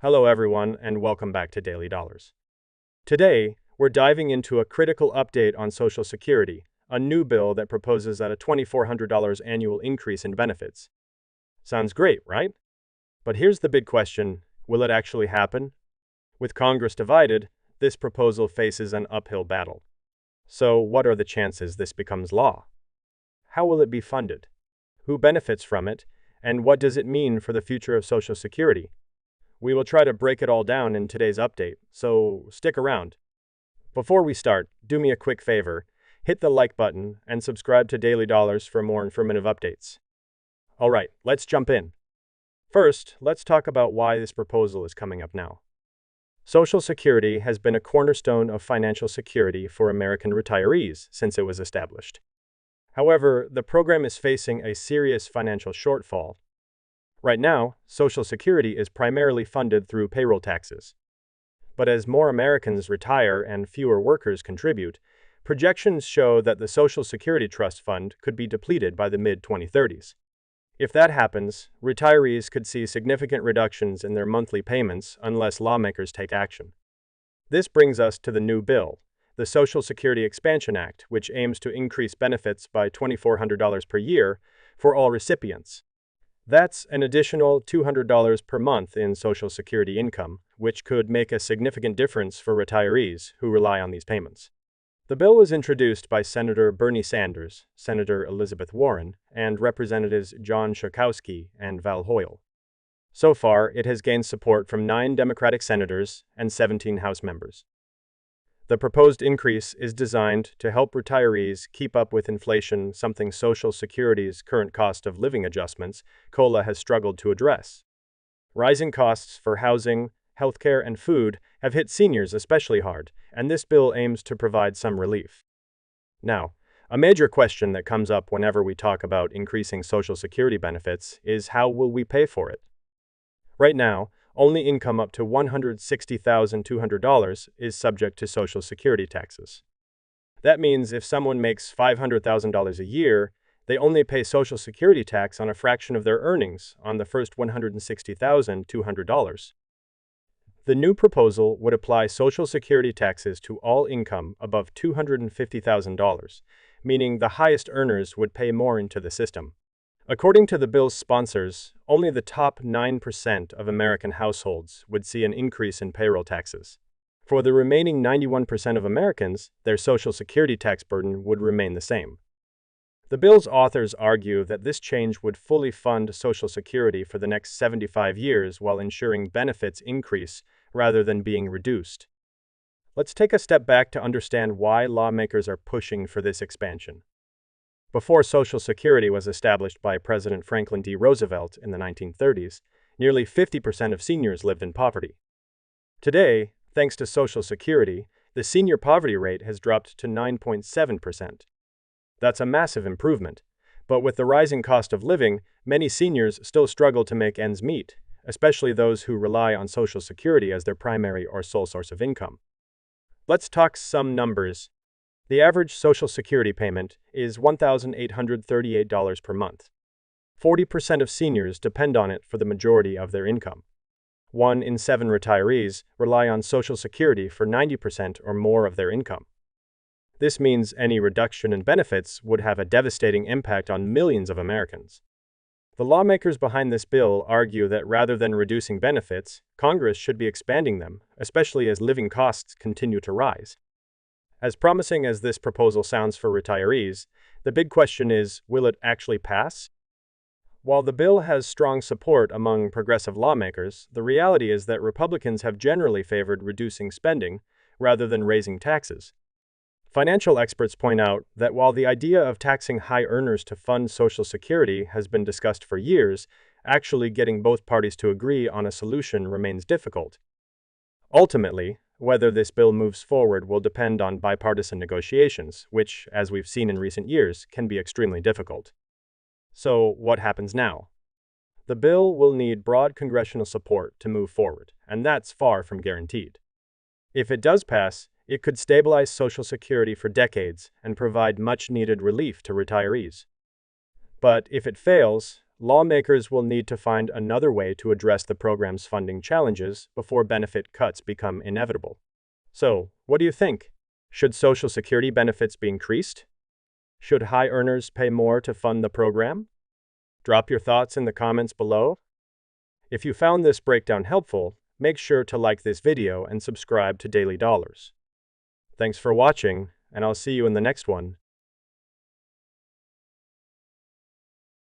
Hello everyone and welcome back to Daily Dollars. Today, we're diving into a critical update on Social Security, a new bill that proposes a $2,400 annual increase in benefits. Sounds great, right? But here's the big question, will it actually happen? With Congress divided, this proposal faces an uphill battle. So what are the chances this becomes law? How will it be funded? Who benefits from it? And what does it mean for the future of Social Security? We will try to break it all down in today's update, so stick around. Before we start, do me a quick favor, hit the like button and subscribe to Daily Dollars for more informative updates. Alright, let's jump in. First, let's talk about why this proposal is coming up now. Social Security has been a cornerstone of financial security for American retirees since it was established. However, the program is facing a serious financial shortfall. Right now, Social Security is primarily funded through payroll taxes. But as more Americans retire and fewer workers contribute, projections show that the Social Security Trust Fund could be depleted by the mid-2030s. If that happens, retirees could see significant reductions in their monthly payments unless lawmakers take action. This brings us to the new bill, the Social Security Expansion Act, which aims to increase benefits by $2,400 per year for all recipients. That's an additional $200 per month in Social Security income, which could make a significant difference for retirees who rely on these payments. The bill was introduced by Senator Bernie Sanders, Senator Elizabeth Warren, and Representatives John Schakowsky and Val Hoyle. So far, it has gained support from 9 Democratic senators and 17 House members. The proposed increase is designed to help retirees keep up with inflation, something Social Security's current cost of living adjustments, COLA, has struggled to address. Rising costs for housing, healthcare, and food have hit seniors especially hard, and this bill aims to provide some relief. Now, a major question that comes up whenever we talk about increasing Social Security benefits is how will we pay for it? Right now, only income up to $160,200 is subject to Social Security taxes. That means if someone makes $500,000 a year, they only pay Social Security tax on a fraction of their earnings on the first $160,200. The new proposal would apply Social Security taxes to all income above $250,000, meaning the highest earners would pay more into the system. According to the bill's sponsors, only the top 9% of American households would see an increase in payroll taxes. For the remaining 91% of Americans, their Social Security tax burden would remain the same. The bill's authors argue that this change would fully fund Social Security for the next 75 years while ensuring benefits increase rather than being reduced. Let's take a step back to understand why lawmakers are pushing for this expansion. Before Social Security was established by President Franklin D. Roosevelt in the 1930s, nearly 50% of seniors lived in poverty. Today, thanks to Social Security, the senior poverty rate has dropped to 9.7%. That's a massive improvement, but with the rising cost of living, many seniors still struggle to make ends meet, especially those who rely on Social Security as their primary or sole source of income. Let's talk some numbers. The average Social Security payment is $1,838 per month. 40% of seniors depend on it for the majority of their income. 1 in 7 retirees rely on Social Security for 90% or more of their income. This means any reduction in benefits would have a devastating impact on millions of Americans. The lawmakers behind this bill argue that rather than reducing benefits, Congress should be expanding them, especially as living costs continue to rise. As promising as this proposal sounds for retirees, the big question is, will it actually pass? While the bill has strong support among progressive lawmakers, the reality is that Republicans have generally favored reducing spending rather than raising taxes. Financial experts point out that while the idea of taxing high earners to fund Social Security has been discussed for years, actually getting both parties to agree on a solution remains difficult. Ultimately, whether this bill moves forward will depend on bipartisan negotiations, which, as we've seen in recent years, can be extremely difficult. So, what happens now? The bill will need broad congressional support to move forward, and that's far from guaranteed. If it does pass, it could stabilize Social Security for decades and provide much-needed relief to retirees. But if it fails, lawmakers will need to find another way to address the program's funding challenges before benefit cuts become inevitable. So, what do you think? Should Social Security benefits be increased? Should high earners pay more to fund the program? Drop your thoughts in the comments below. If you found this breakdown helpful, make sure to like this video and subscribe to Daily Dollars. Thanks for watching, and I'll see you in the next one.